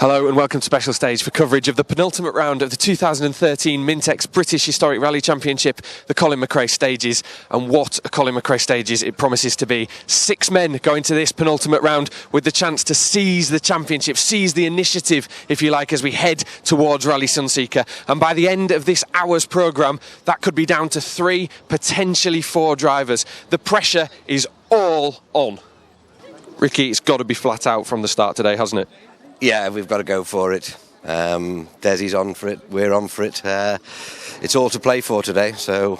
Hello and welcome to Special Stage for coverage of the penultimate round of the 2013 Mintex British Historic Rally Championship, the Colin McRae Stages. And what a Colin McRae Stages it promises to be. 6 men going to this penultimate round with the chance to seize the championship, seize the initiative, if you like, as we head towards Rally Sunseeker. And by the end of this hour's programme, that could be down to 3, potentially 4 drivers. The pressure is all on. Ricky, it's got to be flat out from the start today, hasn't it? Yeah, we've got to go for it. Desi's on for it, we're on for it. It's all to play for today, so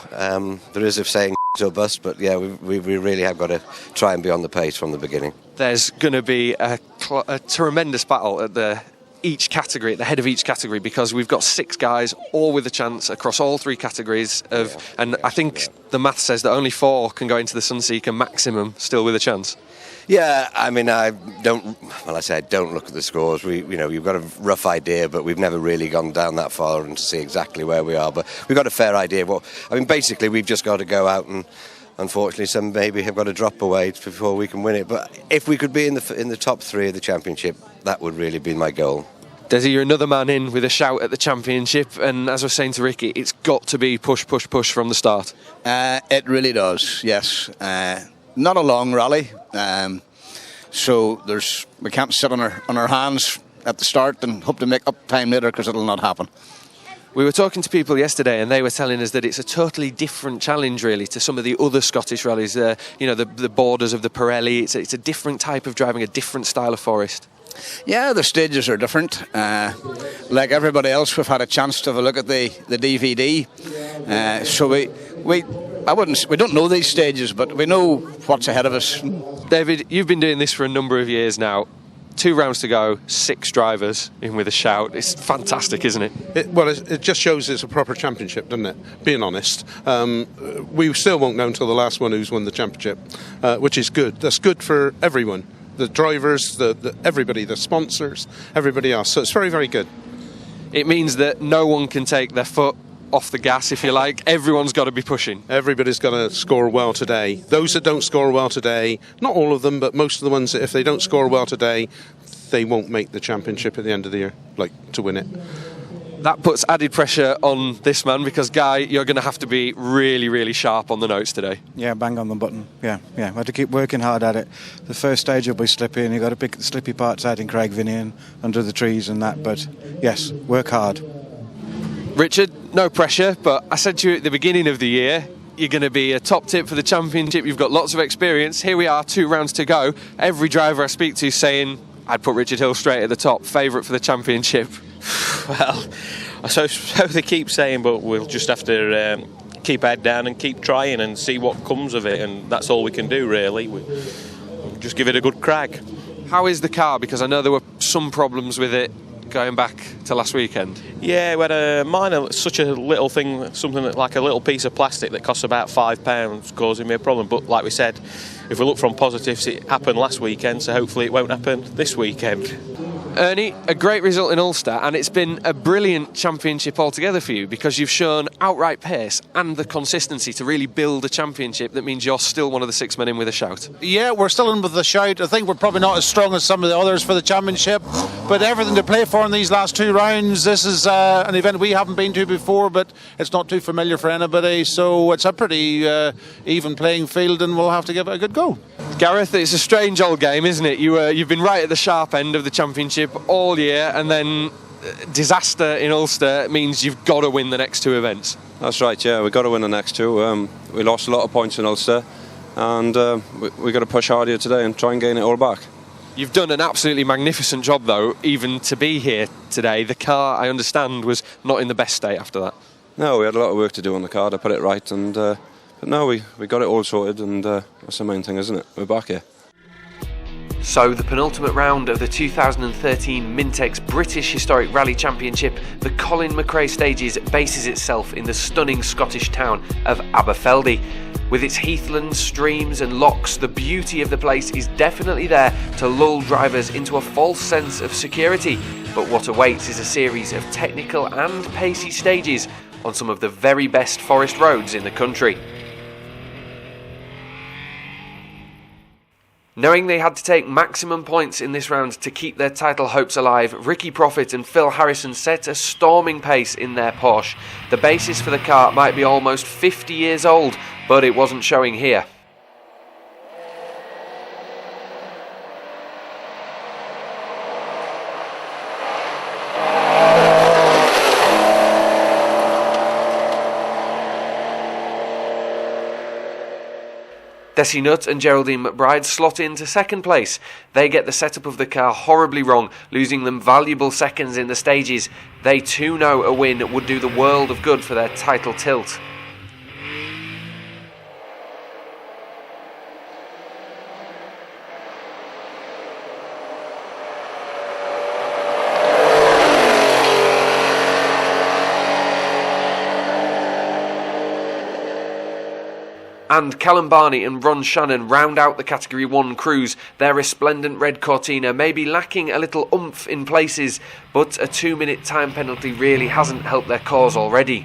there is a saying or bust, but yeah, we really have got to try and be on the pace from the beginning. There's going to be a tremendous battle at the head of each category, because we've got 6 guys, all with a chance across all 3 categories and I think the math says that only 4 can go into the Sunseeker maximum, still with a chance. Yeah, I mean, I don't look at the scores. You've got a rough idea, but we've never really gone down that far and to see exactly where we are. But we've got a fair idea of basically we've just got to go out, and unfortunately some maybe have got to drop away before we can win it. But if we could be in the top 3 of the championship, that would really be my goal. Desi, you're another man in with a shout at the championship, and as I was saying to Ricky, it's got to be push from the start. It really does, yes. Not a long rally, so we can't sit on our hands at the start and hope to make up time later, because it'll not happen. We were talking to people yesterday and they were telling us that it's a totally different challenge really to some of the other Scottish rallies, the borders of the Pirelli. It's a different type of driving, a different style of forest. Yeah, the stages are different. Like everybody else, we've had a chance to have a look at the DVD. So we don't know these stages, but we know what's ahead of us. David, you've been doing this for a number of years now. 2 rounds to go, 6 drivers in with a shout. It's fantastic, isn't it? It just shows it's a proper championship, doesn't it? Being honest. We still won't know until the last one who's won the championship, which is good. That's good for everyone. The drivers, everybody, the sponsors, everybody else. So it's very, very good. It means that no one can take their foot off the gas, if you like. Everyone's got to be pushing. Everybody's got to score well today. Those that don't score well today, not all of them, but most of the ones that if they don't score well today, they won't make the championship at the end of the year, to win it. That puts added pressure on this man, because Guy, you're going to have to be really, really sharp on the notes today. Yeah, bang on the button. Yeah. We have to keep working hard at it. The first stage will be slippy, and you've got to pick the slippy parts out in Craigvinny and under the trees and that. But yes, work hard. Richard, no pressure, but I said to you at the beginning of the year, you're going to be a top tip for the championship. You've got lots of experience. Here we are, 2 rounds to go. Every driver I speak to is saying, I'd put Richard Hill straight at the top, favourite for the championship. Well, so they keep saying, but we'll just have to keep head down and keep trying and see what comes of it, and that's all we can do really. We'll just give it a good crack. How is the car? Because I know there were some problems with it going back to last weekend. Yeah, we had a minor, such a little thing, something like a little piece of plastic that costs about £5 causing me a problem, but like we said, if we look from positives, it happened last weekend, so hopefully it won't happen this weekend. Ernie, a great result in Ulster, and it's been a brilliant championship altogether for you, because you've shown outright pace and the consistency to really build a championship that means you're still one of the 6 men in with a shout. Yeah, we're still in with a shout. I think we're probably not as strong as some of the others for the championship, but everything to play for in these last 2 rounds. This is an event we haven't been to before, but it's not too familiar for anybody, so it's a pretty even playing field, and we'll have to give it a good go. Gareth, it's a strange old game, isn't it? You've been right at the sharp end of the championship all year, and then disaster in Ulster means you've got to win the next 2 events. That's right, yeah, we've got to win the next 2. We lost a lot of points in Ulster, and we've got to push hard here today and try and gain it all back. You've done an absolutely magnificent job, though, even to be here today. The car, I understand, was not in the best state after that. No, we had a lot of work to do on the car to put it right, and but no, we got it all sorted, and that's the main thing, isn't it? We're back here. So the penultimate round of the 2013 Mintex British Historic Rally Championship, the Colin McRae Stages, bases itself in the stunning Scottish town of Aberfeldy. With its heathlands, streams and lochs, the beauty of the place is definitely there to lull drivers into a false sense of security. But what awaits is a series of technical and pacey stages on some of the very best forest roads in the country. Knowing they had to take maximum points in this round to keep their title hopes alive, Ricky Profit and Phil Harrison set a storming pace in their Porsche. The basis for the car might be almost 50 years old, but it wasn't showing here. Desi Nutt and Geraldine McBride slot into second place. They get the setup of the car horribly wrong, losing them valuable seconds in the stages. They too know a win would do the world of good for their title tilt. And Callum Barney and Ron Shannon round out the Category 1 crews. Their resplendent red Cortina may be lacking a little oomph in places, but a 2-minute time penalty really hasn't helped their cause already.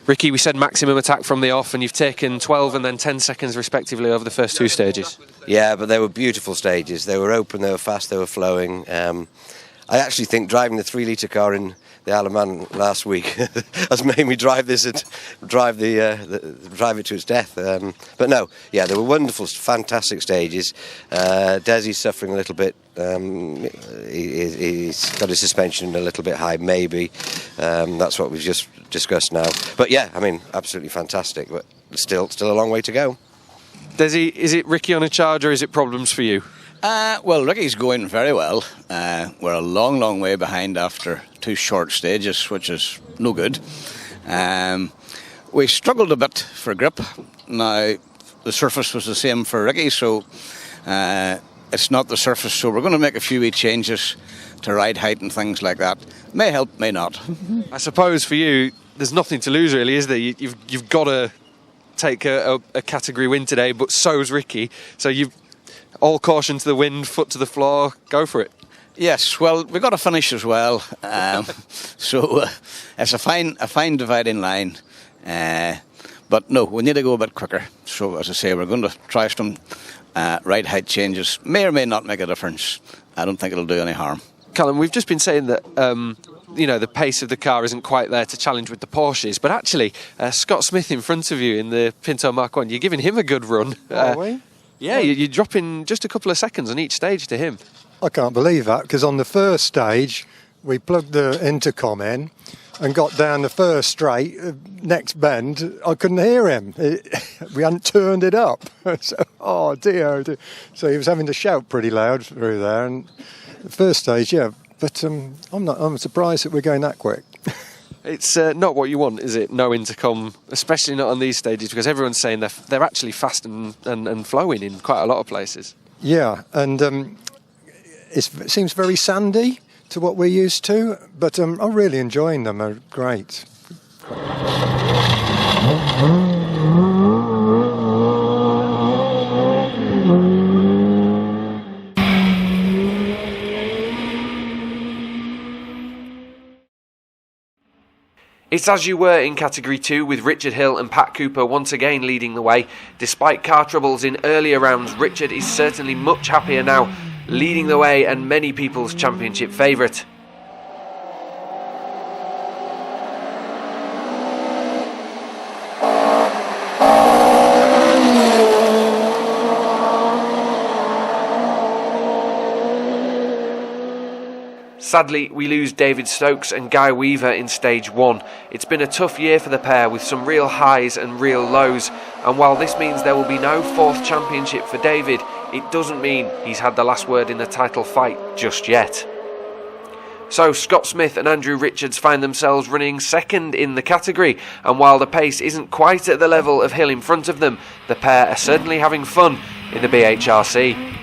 Ricky, we said maximum attack from the off, and you've taken 12 and then 10 seconds respectively over the first 2 stages. Yeah, but they were beautiful stages. They were open, they were fast, they were flowing. I actually think driving the 3-litre car in the Isle of Man last week has made me drive it to its death. But no, yeah, they were wonderful, fantastic stages. Desi's suffering a little bit. He's got his suspension a little bit high, maybe. That's what we've just discussed now. But yeah, I mean, absolutely fantastic. But still a long way to go. Desi, is it Ricky on a charge or is it problems for you? Well, Ricky's going very well. We're a long way behind after 2 short stages, which is no good. We struggled a bit for grip. Now, the surface was the same for Ricky, so it's not the surface. So we're going to make a few wee changes to ride height and things like that. May help, may not. I suppose for you, there's nothing to lose really, is there? You've got to take a category win today, but so's Ricky. So you've all caution to the wind, foot to the floor, go for it. Yes, well, we've got to finish as well. So it's a fine dividing line. But no, we need to go a bit quicker. So as I say, we're going to try some ride height changes. May or may not make a difference. I don't think it'll do any harm. Callum, we've just been saying that the pace of the car isn't quite there to challenge with the Porsches, but actually Scott Smith in front of you in the Pinto Mark 1, you're giving him a good run. Are we? Yeah, you're dropping just a couple of seconds on each stage to him. I can't believe that, because on the first stage we plugged the intercom in and got down the first straight, next bend, I couldn't hear him. We hadn't turned it up. So, oh dear. So he was having to shout pretty loud through there. And the first stage, yeah, but I'm surprised that we're going that quick. It's not what you want, is it? No intercom, especially not on these stages, because everyone's saying they're actually fast and flowing in quite a lot of places. Yeah, and it seems very sandy to what we're used to, but I'm really enjoying them. They're great. It's as you were in Category 2, with Richard Hill and Pat Cooper once again leading the way. Despite car troubles in earlier rounds, Richard is certainly much happier now. leading the way and many people's championship favourite. Sadly, we lose David Stokes and Guy Weaver in stage 1. It's been a tough year for the pair with some real highs and real lows, and while this means there will be no 4th championship for David, it doesn't mean he's had the last word in the title fight just yet. So Scott Smith and Andrew Richards find themselves running 2nd in the category, and while the pace isn't quite at the level of Hill in front of them, the pair are certainly having fun in the BHRC.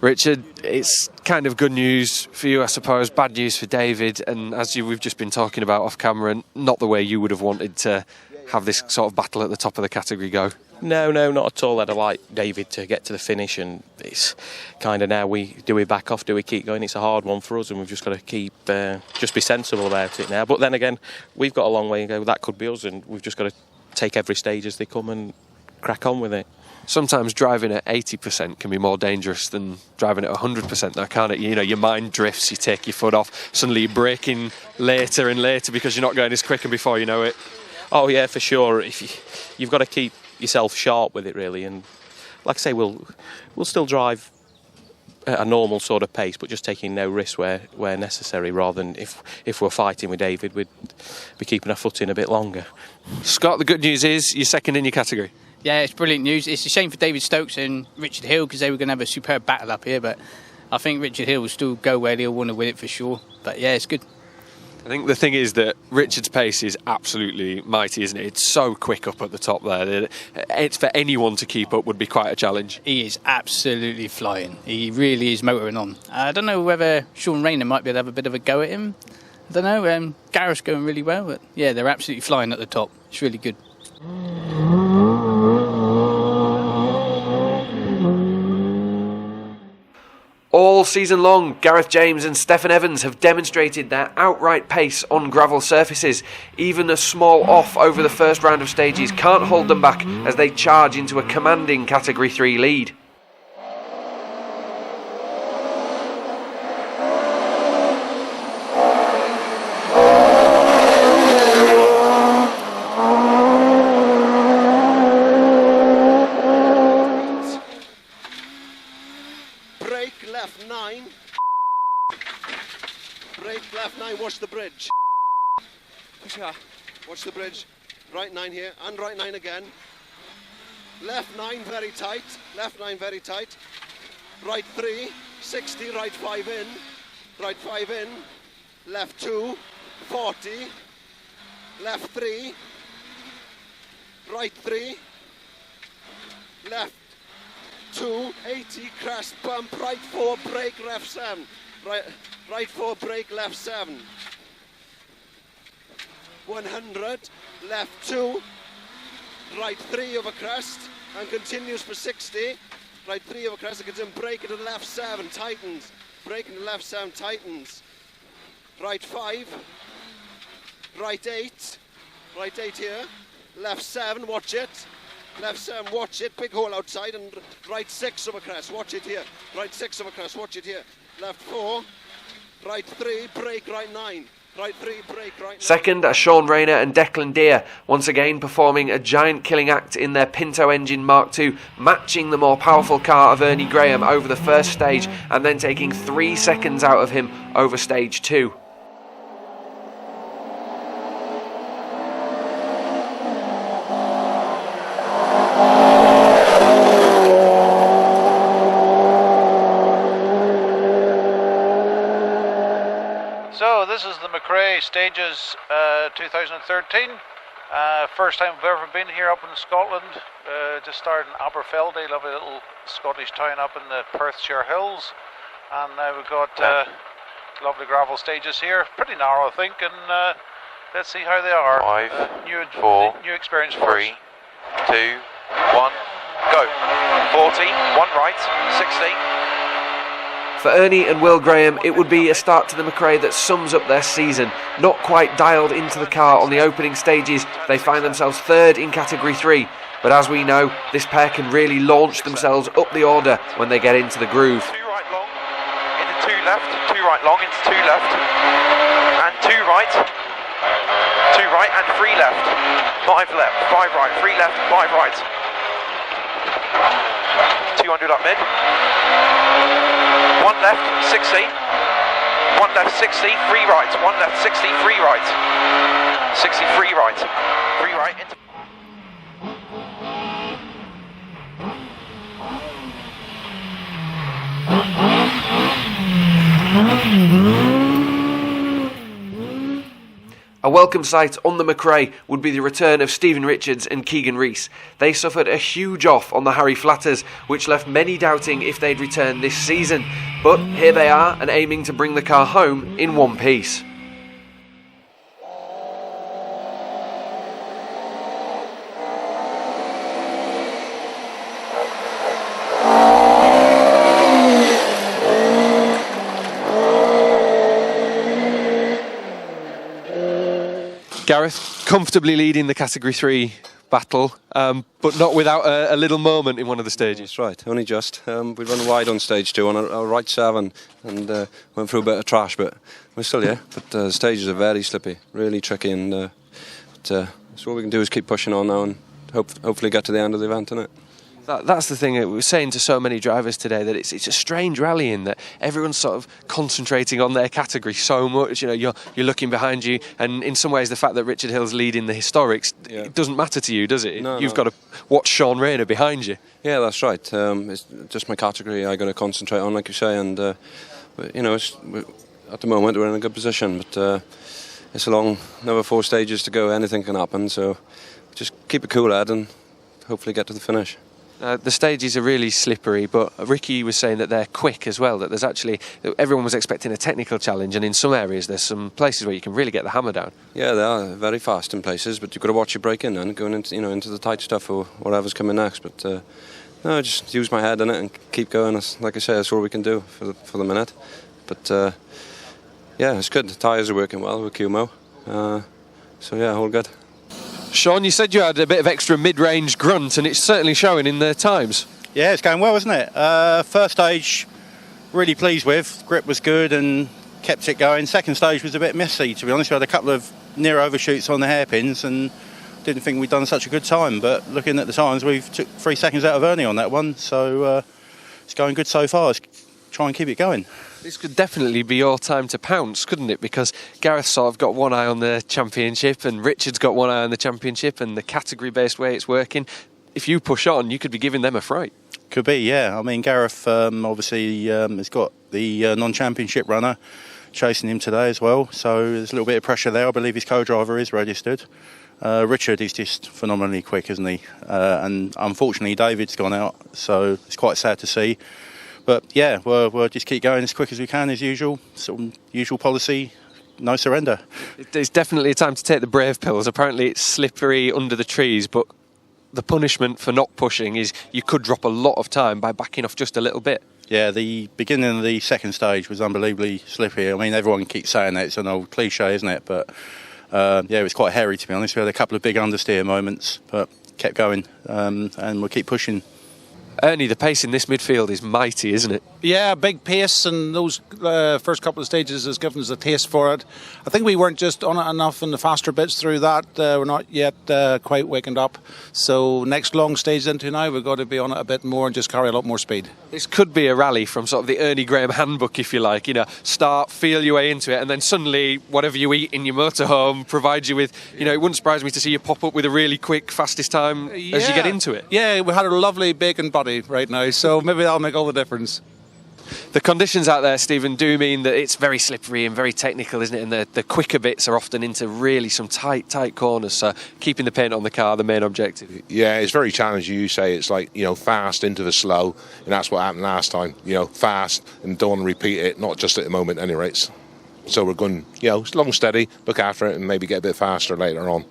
Richard, it's kind of good news for you, I suppose, bad news for David, and as we've just been talking about off camera, not the way you would have wanted to have this sort of battle at the top of the category go. No, not at all. I'd like David to get to the finish, and it's kind of now do we back off, do we keep going? It's a hard one for us, and we've just got to keep just be sensible about it now. But then again, we've got a long way to go. That could be us, and we've just got to take every stage as they come and crack on with it. Sometimes driving at 80% can be more dangerous than driving at 100% though, can't it? You know, your mind drifts, you take your foot off, suddenly you're braking later and later because you're not going as quick, and before you know it... Oh yeah, for sure. You've got to keep yourself sharp with it really, and like I say, we'll still drive at a normal sort of pace, but just taking no risks where necessary, rather than if we're fighting with David, we'd be keeping our foot in a bit longer. Scott, the good news is you're 2nd in your category. Yeah, it's brilliant news. It's a shame for David Stokes and Richard Hill because they were going to have a superb battle up here, but I think Richard Hill will still go where he'll want to win it for sure. But yeah, it's good. I think the thing is that Richard's pace is absolutely mighty, isn't it? It's so quick up at the top there. It's for anyone to keep up would be quite a challenge. He is absolutely flying. He really is motoring on. I don't know whether Sean Rayner might be able to have a bit of a go at him. I don't know. Gareth's going really well, but yeah, they're absolutely flying at the top. It's really good. All season long, Gareth James and Stefan Evans have demonstrated their outright pace on gravel surfaces. Even a small off over the first round of stages can't hold them back as they charge into a commanding Category 3 lead. Watch the bridge. Watch the bridge. Right 9 here, and right 9 again. Left 9 very tight. Left 9 very tight. Right 3, 60, right 5 in. Right 5 in. Left 2, 40. Left 3. Right 3. Left 2, 80, crest, bump. Right 4, brake, left 7. Right 4, brake, left 7. 100, left 2, right 3 over crest, and continues for 60. Right 3 over crest, and gets in, brake into left 7, tightens. Brake into left 7, tightens. Right 5, right 8, right 8 here. Left 7, watch it. Left 7, watch it, big hole outside, and right 6 over crest, watch it here. Right 6 over crest, watch it here. Left 4, right 3, brake, right 9. Right 3, brake, right 9. Second are Sean Rayner and Declan Deere, once again performing a giant killing act in their Pinto engine Mark II, matching the more powerful car of Ernie Graham over the first stage and then taking 3 seconds out of him over stage 2. So this is the McRae Stages 2013. First time we've ever been here up in Scotland. Just started in Aberfeldy, lovely little Scottish town up in the Perthshire Hills. And now we've got lovely gravel stages here. Pretty narrow, I think, and let's see how they are. 5, 4, new experience for 3, 2, 1, go. 40, one right, 60. For Ernie and Will Graham, it would be a start to the McRae that sums up their season. Not quite dialed into the car on the opening stages, they find themselves third in Category 3. But as we know, this pair can really launch themselves up the order when they get into the groove. 2 right long, into 2 left, 2 right long, into 2 left, and 2 right, 2 right and 3 left, 5 left, 5 right, 3 left, 5 right. 200 up mid. 1 left, 60. 1 left, 60, 3 right. 1 left, 60, 3 right. 60, 3 right. 3 right into. A welcome sight on the McRae would be the return of Stephen Richards and Keegan Rees. They suffered a huge off on the Harry Flatters, which left many doubting if they'd return this season. But here they are, and aiming to bring the car home in one piece. Gareth, comfortably leading the Category 3 battle, but not without a little moment in one of the stages. That's right, only just. We run wide on stage 2 on our right 7 and went through a bit of trash, but we're still here. But the stages are very slippy, really tricky, and so what we can do is keep pushing on now and hopefully get to the end of the event, innit? That's the thing. We were saying to so many drivers today that it's a strange rally in that everyone's sort of concentrating on their category so much. You know, you're looking behind you, and in some ways, the fact that Richard Hill's leading the historics, it doesn't matter to you, does it? You've got to watch Sean Rayner behind you. Yeah, that's right. It's just my category I got to concentrate on, like you say, and you know, at the moment we're in a good position, but it's another 4 stages to go. Anything can happen, so just keep a cool head and hopefully get to the finish. The stages are really slippery, but Ricky was saying that they're quick as well, that there's actually, everyone was expecting a technical challenge, and in some areas there's some places where you can really get the hammer down. Yeah, they are very fast in places, but you've got to watch your brake in and going into the tight stuff or whatever's coming next. But no, just use my head in it and keep going. Like I say, that's all we can do for the minute. But yeah, it's good. The tyres are working well with QMO, so yeah, all good. Sean, you said you had a bit of extra mid-range grunt, and it's certainly showing in the times. Yeah, it's going well, isn't it? First stage, really pleased with. Grip was good and kept it going. Second stage was a bit messy, to be honest. We had a couple of near overshoots on the hairpins and didn't think we'd done such a good time. But looking at the times, we've took 3 seconds out of Ernie on that one. So it's going good so far. Let's try and keep it going. This could definitely be your time to pounce, couldn't it? Because Gareth sort of got one eye on the championship and Richard's got one eye on the championship and the category-based way it's working. If you push on, you could be giving them a fright. Could be, yeah. I mean, Gareth obviously has got the non-championship runner chasing him today as well. So there's a little bit of pressure there. I believe his co-driver is registered. Richard is just phenomenally quick, isn't he? And unfortunately, David's gone out, so it's quite sad to see. But yeah, we'll just keep going as quick as we can, as usual. Sort of usual policy, no surrender. It's definitely a time to take the brave pills. Apparently it's slippery under the trees, but the punishment for not pushing is you could drop a lot of time by backing off just a little bit. Yeah, the beginning of the second stage was unbelievably slippery. I mean, everyone keeps saying that. It's an old cliche, isn't it? But yeah, it was quite hairy, to be honest. We had a couple of big understeer moments, but kept going, and we'll keep pushing. Ernie, the pace in this midfield is mighty, isn't it? Yeah, big pace, and those first couple of stages has given us a taste for it. I think we weren't just on it enough in the faster bits through that. We're not yet quite wakened up. So next long stage into now, we've got to be on it a bit more and just carry a lot more speed. This could be a rally from sort of the Ernie Graham handbook, if you like. You know, start, feel your way into it, and then suddenly whatever you eat in your motorhome provides you with, you know, it wouldn't surprise me to see you pop up with a really quick, fastest time as you get into it. Yeah, we had a lovely bacon body right now, so maybe that'll make all the difference. The conditions out there, Stephen, do mean that it's very slippery and very technical, isn't it? And the quicker bits are often into really some tight corners. So keeping the paint on the car, the main objective. Yeah, it's very challenging. You say it's like, you know, fast into the slow, and that's what happened last time. You know, fast and don't want to repeat it, not just at the moment, any rates. So we're going, you know, long steady, look after it, and maybe get a bit faster later on.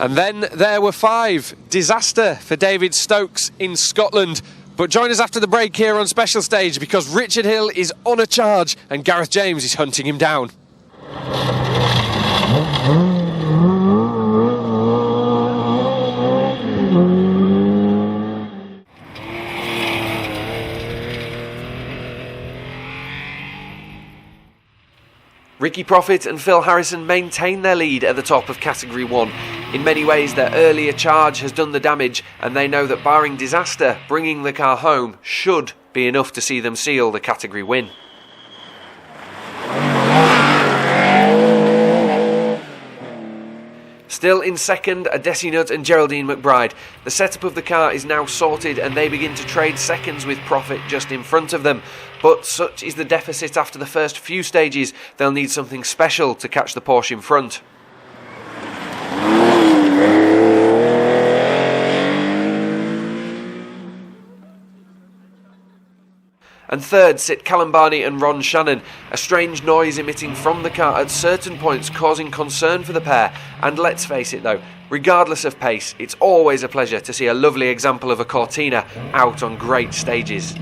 And then there were 5. Disaster for David Stokes in Scotland. But join us after the break here on Special Stage, because Richard Hill is on a charge and Gareth James is hunting him down. Ricky Profit and Phil Harrison maintain their lead at the top of Category 1. In many ways, their earlier charge has done the damage, and they know that barring disaster, bringing the car home should be enough to see them seal the category win. Still in second are Desi Nutt and Geraldine McBride. The setup of the car is now sorted and they begin to trade seconds with Profit just in front of them. But such is the deficit after the first few stages, they'll need something special to catch the Porsche in front. And third sit Callum Barney and Ron Shannon, a strange noise emitting from the car at certain points causing concern for the pair. And let's face it though, regardless of pace, it's always a pleasure to see a lovely example of a Cortina out on great stages.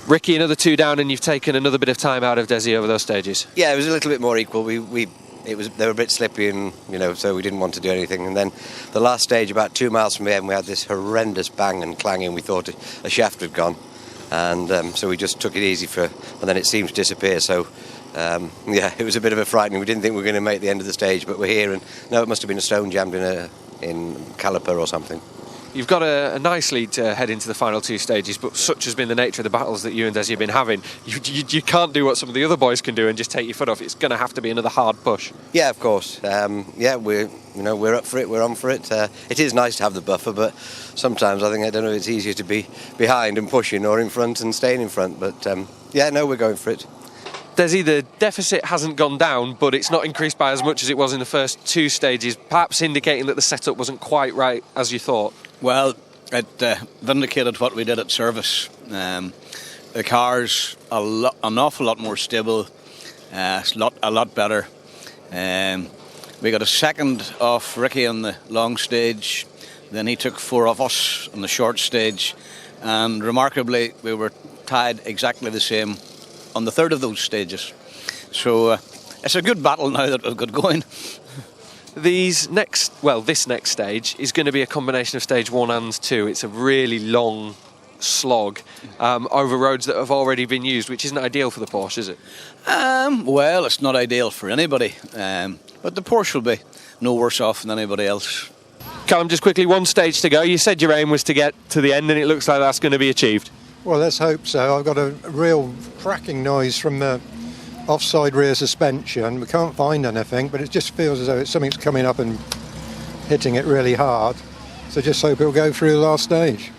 Ricky, another 2 down, and you've taken another bit of time out of Desi over those stages. Yeah, it was a little bit more equal. They were a bit slippy, and so we didn't want to do anything. And then the last stage, about 2 miles from the end, we had this horrendous bang and clanging. We thought a shaft had gone, and so we just took it easy and then it seemed to disappear. So it was a bit of a frightening. We didn't think we were going to make the end of the stage, but we're here, and no, it must have been a stone jammed in caliper or something. You've got a nice lead to head into the final 2 stages, but such has been the nature of the battles that you and Desi have been having. You can't do what some of the other boys can do and just take your foot off. It's going to have to be another hard push. Yeah, of course. We're up for it. We're on for it. It is nice to have the buffer, but sometimes I don't know, it's easier to be behind and pushing or in front and staying in front. But we're going for it. Desi, the deficit hasn't gone down, but it's not increased by as much as it was in the first 2 stages, perhaps indicating that the setup wasn't quite right as you thought. Well, it vindicated what we did at service. The car's an awful lot more stable, a lot better. We got a second off Ricky on the long stage, then he took 4 off us on the short stage, and remarkably we were tied exactly the same on the third of those stages. So it's a good battle now that we've got going. This next stage is going to be a combination of stage 1 and 2. It's a really long slog over roads that have already been used, which isn't ideal for the Porsche, is it? Well, it's not ideal for anybody, but the Porsche will be no worse off than anybody else. Callum, just quickly, 1 stage to go. You said your aim was to get to the end, and it looks like that's going to be achieved. Well, let's hope so. I've got a real cracking noise from the offside rear suspension. We can't find anything, but it just feels as though something's coming up and hitting it really hard. So just hope it'll go through the last stage.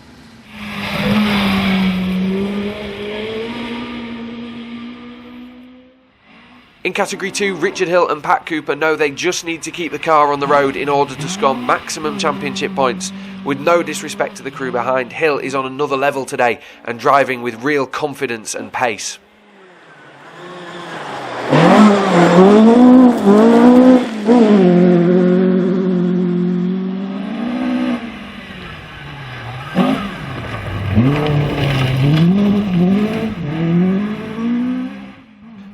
In Category 2, Richard Hill and Pat Cooper know they just need to keep the car on the road in order to score maximum championship points. With no disrespect to the crew behind, Hill is on another level today and driving with real confidence and pace.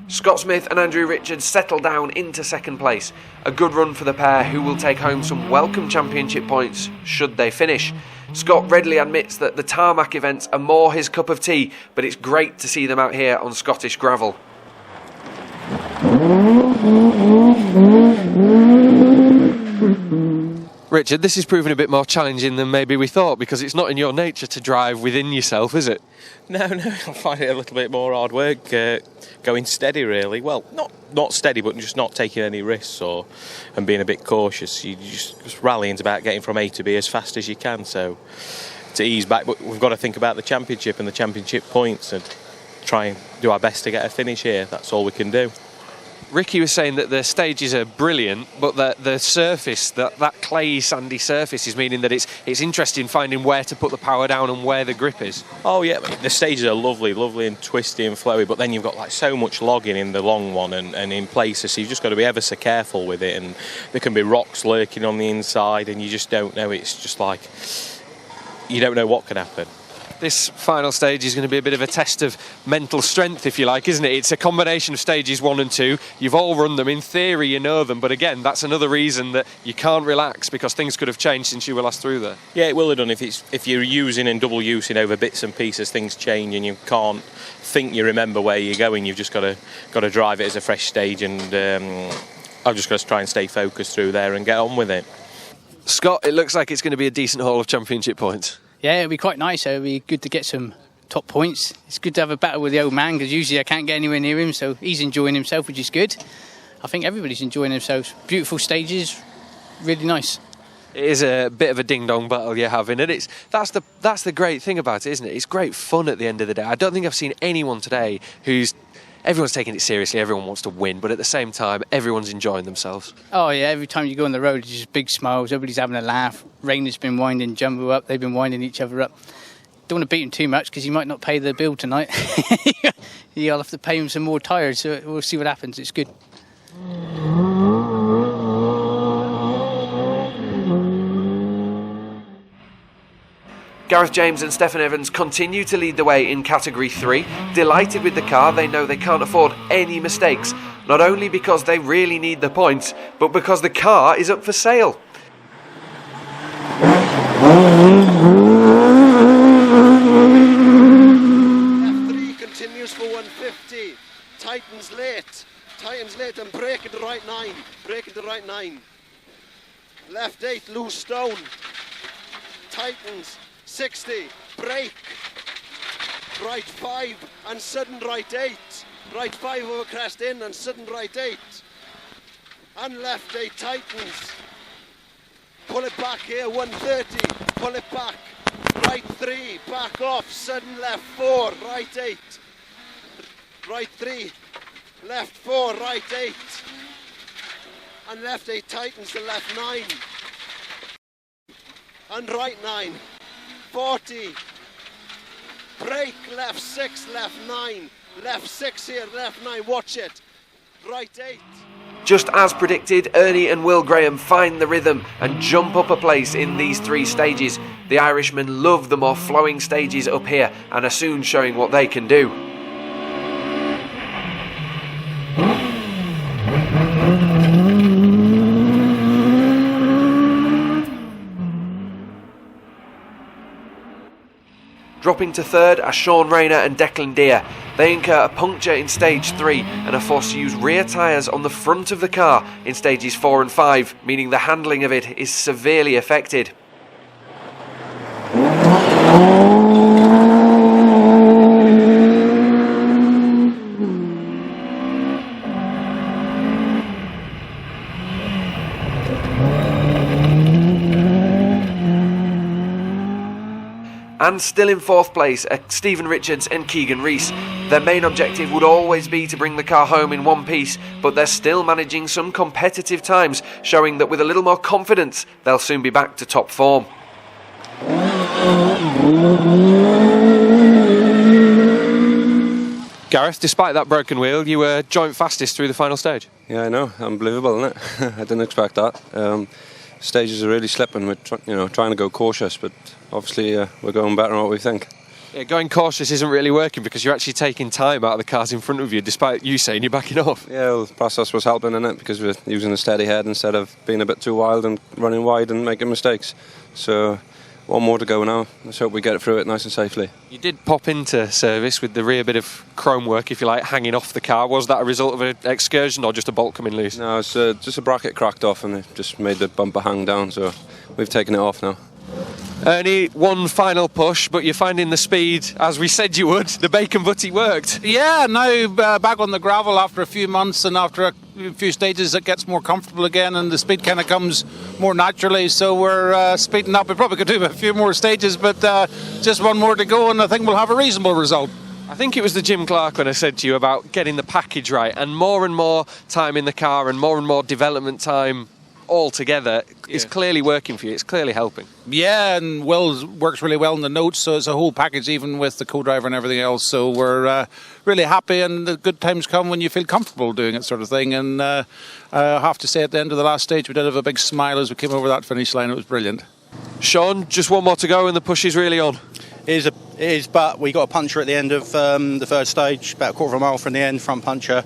Scott Smith and Andrew Richards settle down into second place. A good run for the pair, who will take home some welcome championship points should they finish. Scott readily admits that the tarmac events are more his cup of tea, but it's great to see them out here on Scottish gravel. Richard, this is proving a bit more challenging than maybe we thought, because it's not in your nature to drive within yourself, is it? No, I find it a little bit more hard work, going steady really. Well, not steady, but just not taking any risks and being a bit cautious. You just rallying's about getting from A to B as fast as you can, so to ease back. But we've got to think about the championship and the championship points and try and do our best to get a finish here. That's all we can do. Ricky was saying that the stages are brilliant, but the surface, that clay sandy surface, is meaning that it's interesting finding where to put the power down and where the grip is. Oh yeah, the stages are lovely and twisty and flowy, but then you've got like so much logging in the long one and in places, so you've just got to be ever so careful with it, and there can be rocks lurking on the inside and you just don't know. It's just like you don't know what can happen. This final stage is going to be a bit of a test of mental strength, if you like, isn't it? It's a combination of stages 1 and 2. You've all run them. In theory, you know them. But again, that's another reason that you can't relax, because things could have changed since you were last through there. Yeah, it will have done. If you're using and double using over bits and pieces, things change and you can't think you remember where you're going. You've just got to drive it as a fresh stage, and I've just got to try and stay focused through there and get on with it. Scott, it looks like it's going to be a decent haul of championship points. Yeah, it'll be quite nice. It'll be good to get some top points. It's good to have a battle with the old man, because usually I can't get anywhere near him, so he's enjoying himself, which is good. I think everybody's enjoying themselves. Beautiful stages, really nice. It is a bit of a ding-dong battle you're having, and that's the great thing about it, isn't it? It's great fun at the end of the day. I don't think I've seen anyone today everyone's taking it seriously, everyone wants to win, but at the same time, everyone's enjoying themselves. Oh yeah, every time you go on the road, it's just big smiles, everybody's having a laugh. Rain has been winding Jumbo up, they've been winding each other up. Don't want to beat him too much, because he might not pay the bill tonight. You'll have to pay him some more tyres, so we'll see what happens. It's good. Gareth James and Stefan Evans continue to lead the way in Category 3. Delighted with the car, they know they can't afford any mistakes. Not only because they really need the points, but because the car is up for sale. F3 continues for 150. Titans late and breaking to right 9. Left 8, loose stone. Titans 60, break, right 5 and sudden right 8, right 5 over crest in and sudden right 8, and left 8 tightens, pull it back here 130, pull it back, right 3, back off, sudden left 4, right 8, right 3, left 4, right 8, and left 8 tightens to left 9, and right 9. 40, break, left 6, left 9, left 6 here, left 9, watch it, right 8. Just as predicted, Ernie and Will Graham find the rhythm and jump up a place in these 3 stages. The Irishmen love the more flowing stages up here and are soon showing what they can do. Dropping to third are Sean Rayner and Declan Deere. They incur a puncture in stage 3 and are forced to use rear tyres on the front of the car in stages 4 and 5, meaning the handling of it is severely affected. And still in 4th place are Stephen Richards and Keegan Rees. Their main objective would always be to bring the car home in one piece, but they're still managing some competitive times, showing that with a little more confidence, they'll soon be back to top form. Gareth, despite that broken wheel, you were joint fastest through the final stage. Yeah, I know. Unbelievable, isn't it? I didn't expect that. Stages are really slipping. We're trying to go cautious, but obviously we're going better than what we think. Yeah, going cautious isn't really working because you're actually taking time out of the cars in front of you, despite you saying you're backing off. Yeah, well, the process was helping in it because we're using a steady head instead of being a bit too wild and running wide and making mistakes. So one more to go now. Let's hope we get it through it nice and safely. You did pop into service with the rear bit of chrome work, if you like, hanging off the car. Was that a result of an excursion or just a bolt coming loose? No, it's just a bracket cracked off and it just made the bumper hang down, so we've taken it off now. Ernie, one final push, but you're finding the speed as we said you would. The bacon butty worked. Yeah, now back on the gravel after a few months and after a few stages it gets more comfortable again and the speed kind of comes more naturally, so we're speeding up. We probably could do a few more stages, but just one more to go and I think we'll have a reasonable result. I think it was the Jim Clark when I said to you about getting the package right, and more time in the car and more development time all together is clearly working for you. It's clearly helping. Yeah, and Will works really well in the notes, so it's a whole package, even with the co-driver and everything else. So we're really happy, and the good times come when you feel comfortable doing it, sort of thing. And I have to say, at the end of the last stage, we did have a big smile as we came over that finish line. It was brilliant. Sean, just one more to go, and the push is really on. It is, but we got a puncher at the end of the third stage, about a quarter of a mile from the end, front puncher.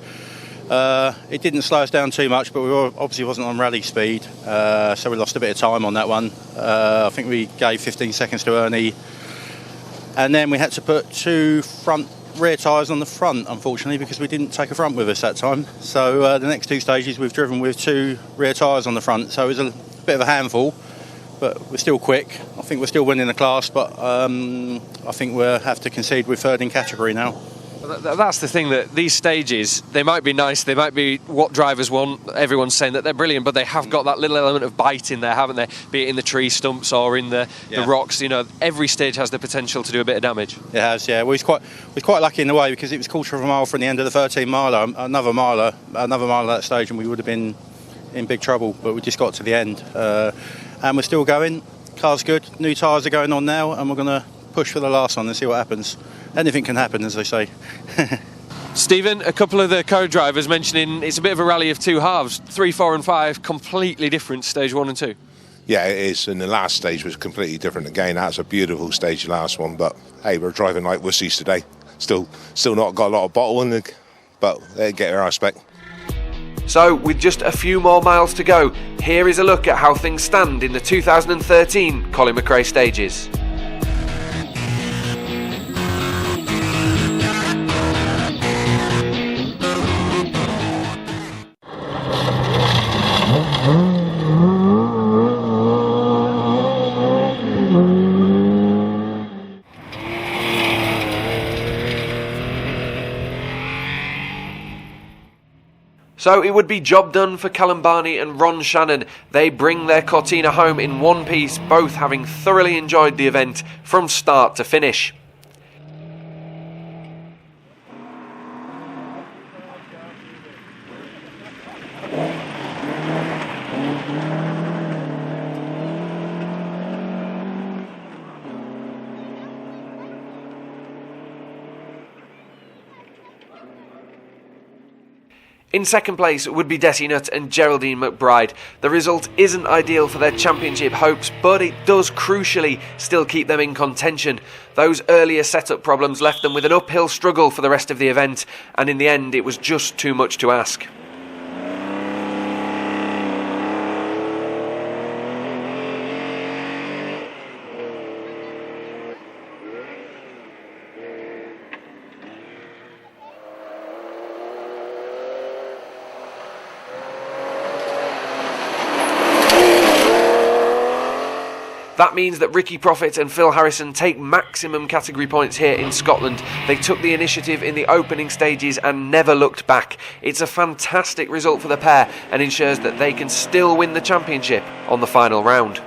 It didn't slow us down too much, but we obviously wasn't on rally speed, so we lost a bit of time on that one. I think we gave 15 seconds to Ernie, and then we had to put 2 rear tyres on the front, unfortunately, because we didn't take a front with us that time. So the next 2 stages we've driven with 2 rear tyres on the front, so it was a bit of a handful, but we're still quick. I think we're still winning the class, but I think we'll have to concede with third in category now. That's the thing, that these stages, they might be nice, they might be what drivers want, everyone's saying that they're brilliant, but they have got that little element of bite in there, haven't they? Be it in the tree stumps or in the rocks. You know, every stage has the potential to do a bit of damage. It has, yeah. Well, we're quite lucky in the way, because it was a quarter of a mile from the end of the 13 miler, another mile at that stage, and we would have been in big trouble, but we just got to the end. And we're still going, car's good, new tyres are going on now, and we're going to push for the last one and see what happens. Anything can happen, as they say. Stephen, a couple of the co-drivers mentioning it's a bit of a rally of 2 halves, 3, 4 and 5, completely different stage 1 and 2. Yeah, it is, and the last stage was completely different again. That's a beautiful stage, the last one, but hey, we're driving like wussies today. Still not got a lot of bottle in it, but they get our respect. So, with just a few more miles to go, here is a look at how things stand in the 2013 Colin McRae stages. So it would be job done for Callum Barney and Ron Shannon. They bring their Cortina home in one piece, both having thoroughly enjoyed the event from start to finish. In second place would be Desi Nutt and Geraldine McBride. The result isn't ideal for their championship hopes, but it does crucially still keep them in contention. Those earlier setup problems left them with an uphill struggle for the rest of the event, and in the end it was just too much to ask. That means that Ricky Profit and Phil Harrison take maximum category points here in Scotland. They took the initiative in the opening stages and never looked back. It's a fantastic result for the pair and ensures that they can still win the championship on the final round.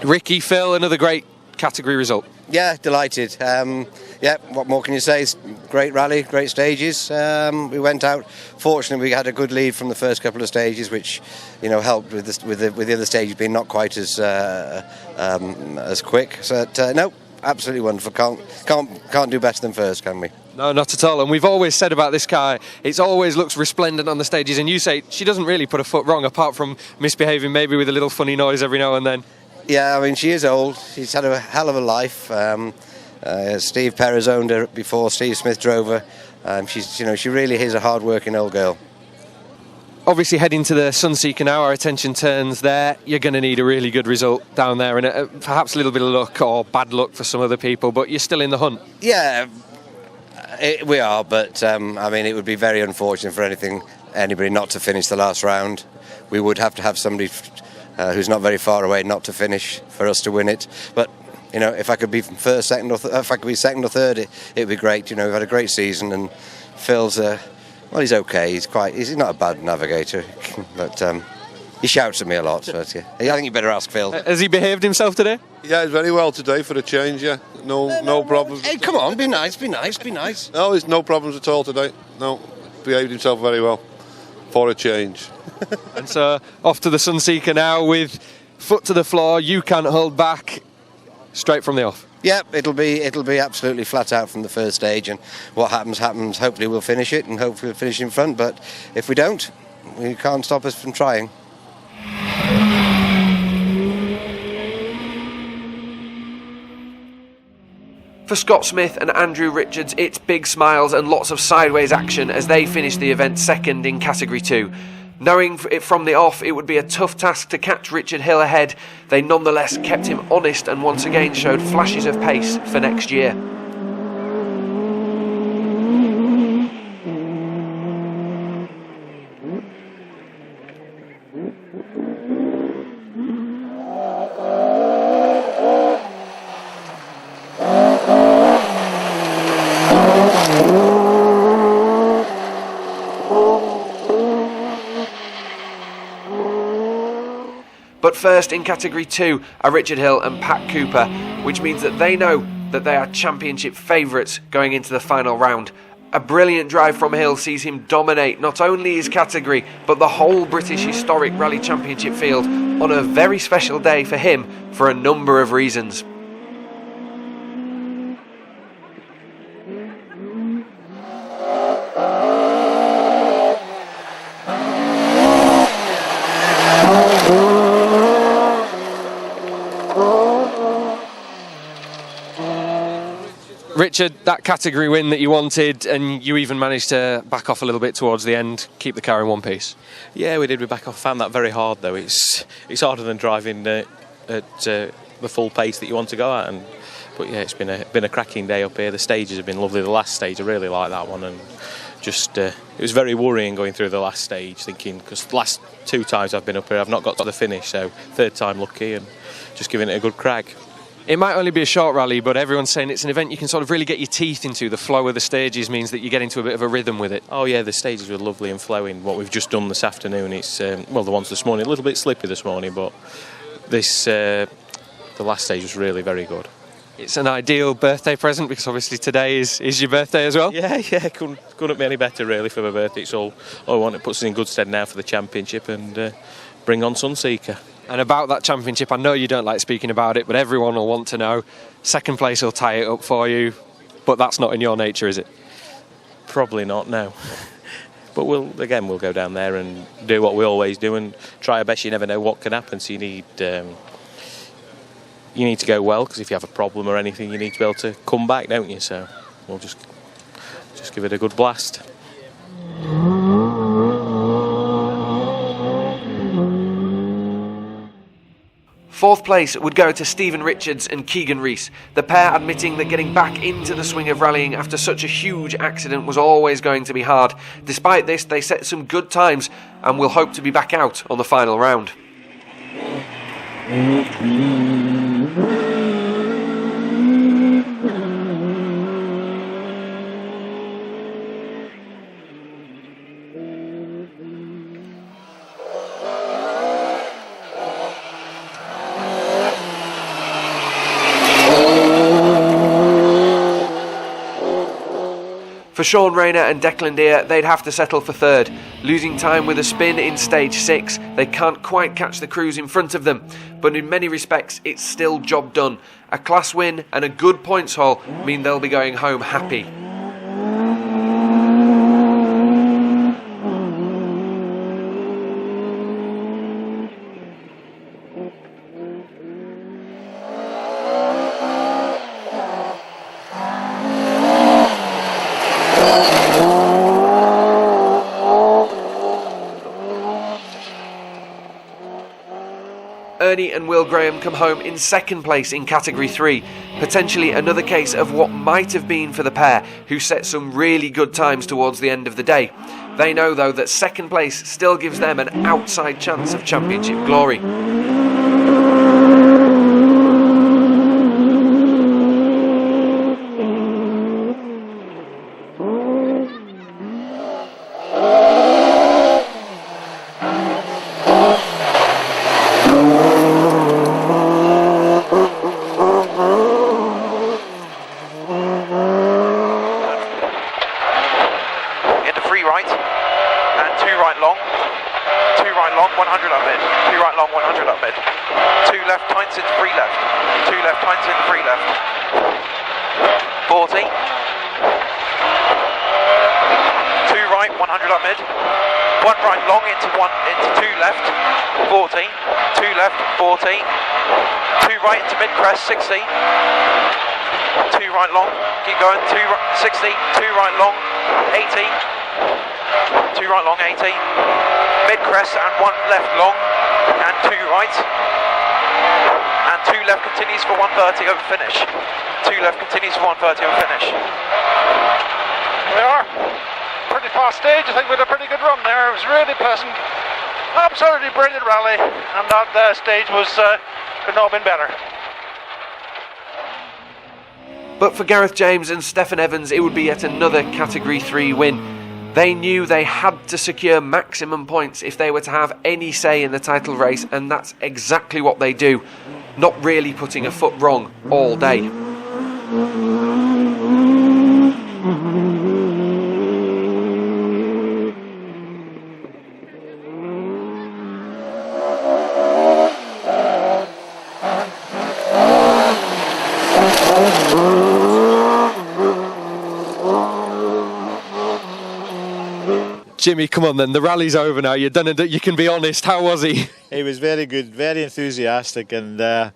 Ricky, Phil, another great category result. Yeah, delighted. What more can you say? It's great rally, great stages. We went out. Fortunately, we had a good lead from the first couple of stages, which, helped with the other stages being not quite as quick. So no, absolutely wonderful. Can't do better than first, can we? No, not at all. And we've always said about this car, it always looks resplendent on the stages. And you say she doesn't really put a foot wrong, apart from misbehaving maybe with a little funny noise every now and then. Yeah, I mean, she is old. She's had a hell of a life. Steve Perez owned her before Steve Smith drove her. She really is a hard-working old girl. Obviously, heading to the Sunseeker now, our attention turns there. You're going to need a really good result down there, and perhaps a little bit of luck or bad luck for some other people, but you're still in the hunt. Yeah, we are, but it would be very unfortunate for anybody not to finish the last round. We would have to have somebody who's not very far away not to finish for us to win it. But if I could be first, second, or if I could be second or third, it'd be great. We've had a great season, and Phil's he's okay. He's not a bad navigator, but he shouts at me a lot. But yeah, I think you better ask Phil. Has he behaved himself today? Yeah, he's very well today for a change. Yeah, no problems. Hey, come on, be nice. No, there's no problems at all today. No, behaved himself very well for a change. And so off to the Sunseeker now with foot to the floor. You can't hold back. Straight from the off. Yeah, it'll be absolutely flat out from the first stage, and what happens. Hopefully we'll finish it, and hopefully we'll finish in front. But if we don't, you can't stop us from trying. For Scott Smith and Andrew Richards, it's big smiles and lots of sideways action as they finish the event second in Category 2. Knowing it from the off it would be a tough task to catch Richard Hill ahead, they nonetheless kept him honest and once again showed flashes of pace for next year. But first in Category 2 are Richard Hill and Pat Cooper, which means that they know that they are championship favourites going into the final round. A brilliant drive from Hill sees him dominate not only his category but the whole British Historic Rally Championship field on a very special day for him for a number of reasons. Richard, that category win that you wanted, and you even managed to back off a little bit towards the end, keep the car in one piece. Yeah, we did. We back off. Found that very hard, though. It's harder than driving at the full pace that you want to go at. But yeah, it's been a cracking day up here. The stages have been lovely. The last stage, I really like that one, and just it was very worrying going through the last stage, thinking because the last 2 times I've been up here, I've not got to the finish. So third time lucky, and just giving it a good crack. It might only be a short rally, but everyone's saying it's an event you can sort of really get your teeth into. The flow of the stages means that you get into a bit of a rhythm with it. Oh yeah, the stages were lovely and flowing. What we've just done this afternoon, it's the ones this morning, a little bit slippy this morning, but this the last stage was really very good. It's an ideal birthday present because obviously today is your birthday as well. Yeah, couldn't be any better really for my birthday. It's all I want. It puts us in good stead now for the championship and bring on Sunseeker. And about that championship, I know you don't like speaking about it, but everyone will want to know. Second place will tie it up for you, but that's not in your nature, is it? Probably not, no. But we'll go down there and do what we always do and try our best. You never know what can happen, so you need to go well, because if you have a problem or anything, you need to be able to come back, don't you? So we'll just give it a good blast. Fourth place would go to Stephen Richards and Keegan Rees, the pair admitting that getting back into the swing of rallying after such a huge accident was always going to be hard. Despite this, they set some good times and will hope to be back out on the final round. For Sean Rayner and Declan Deere, they'd have to settle for third. Losing time with a spin in stage 6, they can't quite catch the crews in front of them, but in many respects it's still job done. A class win and a good points haul mean they'll be going home happy. Ernie and Will Graham come home in second place in Category 3, potentially another case of what might have been for the pair, who set some really good times towards the end of the day. They know, though, that second place still gives them an outside chance of championship glory. right, and 2 right long. 2 right long, 100 up mid. 2 right long, 100 up mid. 2 left, tights into 3 left. 2 left, tights into 3 left. 40. 2 right, 100 up mid. 1 right long into 2 left. 40. 2 left, 40. 2 right into mid crest, 60. 2 right long, keep going. 2 60. 2 right long, 80. 2 right long, 80. Mid crest and 1 left long and 2 right. And 2 left continues for 130 over finish. 2 left continues for 130 over finish. We are. Pretty fast stage. I think we had a pretty good run there. It was really pleasant. Absolutely brilliant rally. And that stage could not have been better. But for Gareth James and Stefan Evans, it would be yet another Category 3 win. They knew they had to secure maximum points if they were to have any say in the title race, and that's exactly what they do, not really putting a foot wrong all day. Jimmy, come on then, the rally's over now, you've done it, you can be honest, how was he? He was very good, very enthusiastic, and on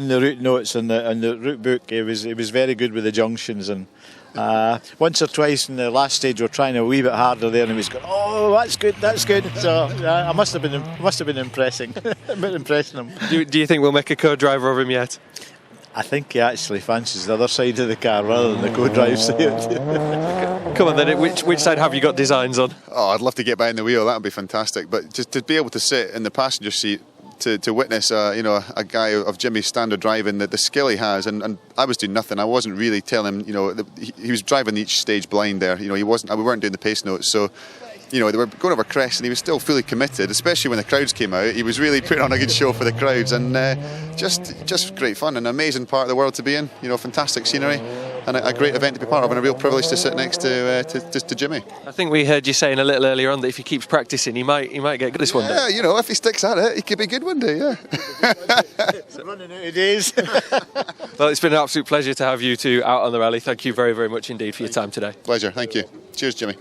the route notes and the route book, he was very good with the junctions, and once or twice in the last stage we were trying a wee bit harder there, and he was going, oh, that's good, so I must have been impressing him. Do you think we'll make a co-driver of him yet? I think he actually fancies the other side of the car rather than the co-drive side. Come on then, which side have you got designs on? Oh, I'd love to get behind the wheel, that would be fantastic, but just to be able to sit in the passenger seat to witness a guy of Jimmy's standard driving, the skill he has, and I was doing nothing. I wasn't really telling him, he was driving each stage blind there, we weren't doing the pace notes, so they were going over crest and he was still fully committed, especially when the crowds came out. He was really putting on a good show for the crowds, and just great fun, an amazing part of the world to be in, fantastic scenery and a great event to be part of, and a real privilege to sit next to Jimmy. I think we heard you saying a little earlier on that if he keeps practicing he might get good this one day. Yeah, if he sticks at it, he could be good one day, yeah. Running out of days. Well, it's been an absolute pleasure to have you two out on the rally. Thank you very, very much indeed for your time today. Pleasure, thank you. Cheers, Jimmy.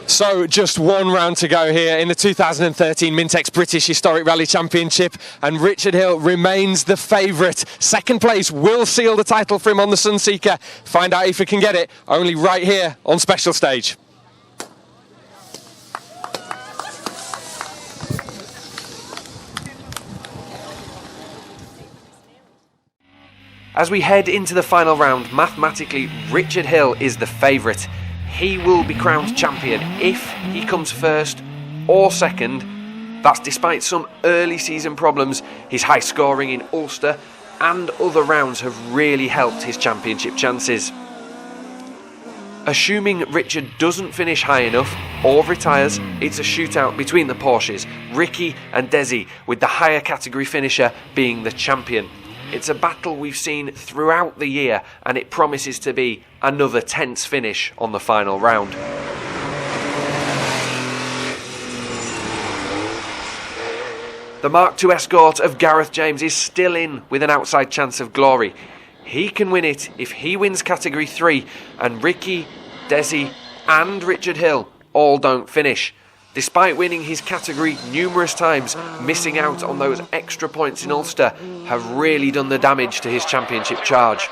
So just one round to go here in the 2013 Mintex British Historic Rally Championship, and Richard Hill remains the favourite. Second place will seal the title for him on the Sunseeker. Find out if he can get it only right here on Special Stage. As we head into the final round, mathematically Richard Hill is the favourite. He will be crowned champion if he comes first or second. That's despite some early season problems. His high scoring in Ulster and other rounds have really helped his championship chances. Assuming Richard doesn't finish high enough or retires, it's a shootout between the Porsches, Ricky and Desi, with the higher category finisher being the champion. It's a battle we've seen throughout the year, and it promises to be another tense finish on the final round. The Mark II Escort of Gareth James is still in with an outside chance of glory. He can win it if he wins Category 3, and Ricky, Desi and Richard Hill all don't finish. Despite winning his category numerous times, missing out on those extra points in Ulster have really done the damage to his championship charge.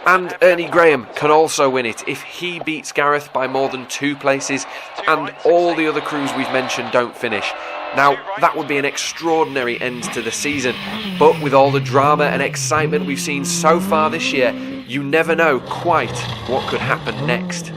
And Ernie Graham can also win it if he beats Gareth by more than 2 places and all the other crews we've mentioned don't finish. Now, that would be an extraordinary end to the season, but with all the drama and excitement we've seen so far this year, you never know quite what could happen next.